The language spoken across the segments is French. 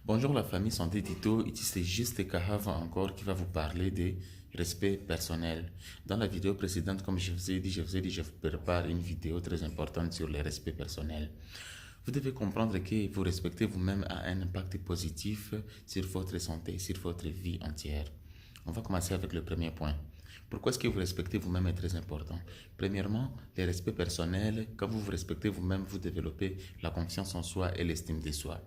Bonjour la famille Santé Tito, ici c'est Juste Kahava encore qui va vous parler de respect personnel. Dans la vidéo précédente, comme je vous prépare une vidéo très importante sur le respect personnel. Vous devez comprendre que vous respecter vous-même a un impact positif sur votre santé, sur votre vie entière. On va commencer avec le premier point. Pourquoi est-ce que vous respectez vous-même est très important? Premièrement, le respect personnel, quand vous vous respectez vous-même, vous développez la confiance en soi et l'estime de soi.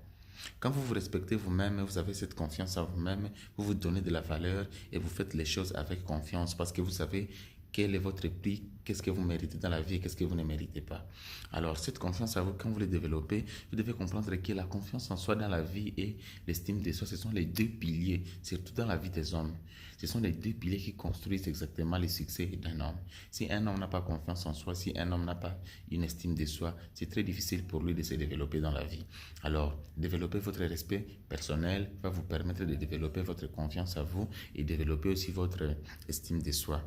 Quand vous vous respectez vous-même, vous avez cette confiance en vous-même, vous vous donnez de la valeur et vous faites les choses avec confiance parce que vous savez quel est votre prix, qu'est-ce que vous méritez dans la vie et qu'est-ce que vous ne méritez pas. Alors, cette confiance en vous, quand vous le développez, vous devez comprendre que la confiance en soi dans la vie et l'estime de soi, ce sont les deux piliers, surtout dans la vie des hommes. Ce sont les deux piliers qui construisent exactement le succès d'un homme. Si un homme n'a pas confiance en soi, si un homme n'a pas une estime de soi, c'est très difficile pour lui de se développer dans la vie. Alors, développer votre respect personnel va vous permettre de développer votre confiance en vous et développer aussi votre estime de soi.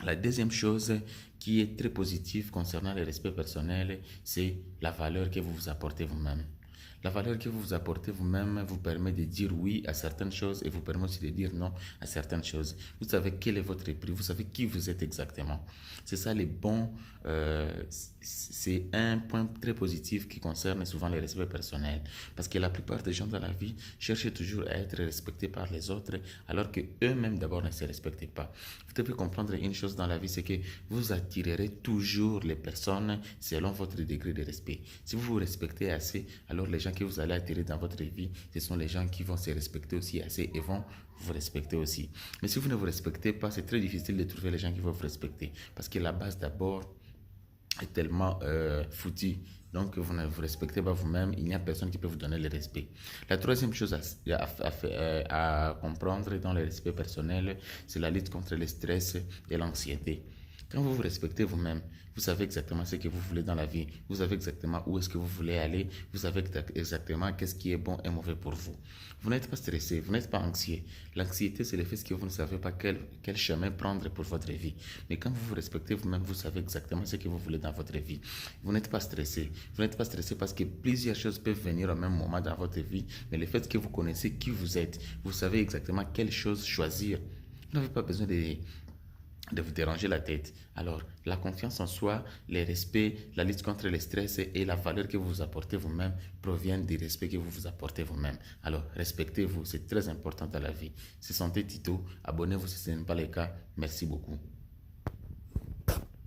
La deuxième chose qui est très positive concernant le respect personnel, c'est la valeur que vous vous apportez vous-même. La valeur que vous vous apportez vous-même vous permet de dire oui à certaines choses et vous permet aussi de dire non à certaines choses. Vous savez quel est votre prix, vous savez qui vous êtes exactement. C'est ça les bons, c'est un point très positif qui concerne souvent le respect personnel. Parce que la plupart des gens dans la vie cherchent toujours à être respectés par les autres alors que eux-mêmes d'abord ne se respectent pas. Vous devez comprendre une chose dans la vie, c'est que vous attirerez toujours les personnes selon votre degré de respect. Si vous vous respectez assez, alors les gens que vous allez attirer dans votre vie, ce sont les gens qui vont se respecter aussi assez et vont vous respecter aussi. Mais si vous ne vous respectez pas, c'est très difficile de trouver les gens qui vont vous respecter. Parce que la base d'abord est tellement foutue. Donc, vous ne vous respectez pas vous-même, il n'y a personne qui peut vous donner le respect. La troisième chose à comprendre dans le respect personnel, c'est la lutte contre le stress et l'anxiété. Quand vous vous respectez vous-même, vous savez exactement ce que vous voulez dans la vie, vous savez exactement où est-ce que vous voulez aller, vous savez exactement qu'est-ce qui est bon et mauvais pour vous. Vous n'êtes pas stressé, vous n'êtes pas anxieux. L'anxiété, c'est le fait que vous ne savez pas quel chemin prendre pour votre vie. Mais quand vous vous respectez vous-même, vous savez exactement ce que vous voulez dans votre vie. Vous n'êtes pas stressé. Vous n'êtes pas stressé parce que plusieurs choses peuvent venir au même moment dans votre vie. Mais le fait que vous connaissez qui vous êtes, vous savez exactement quelle chose choisir. Vous n'avez pas besoin de vous déranger la tête. Alors, la confiance en soi, le respect, la lutte contre le stress et la valeur que vous vous apportez vous-même proviennent du respect que vous vous apportez vous-même. Alors, respectez-vous, c'est très important dans la vie. C'est Santé Tito. Abonnez-vous si ce n'est pas le cas. Merci beaucoup.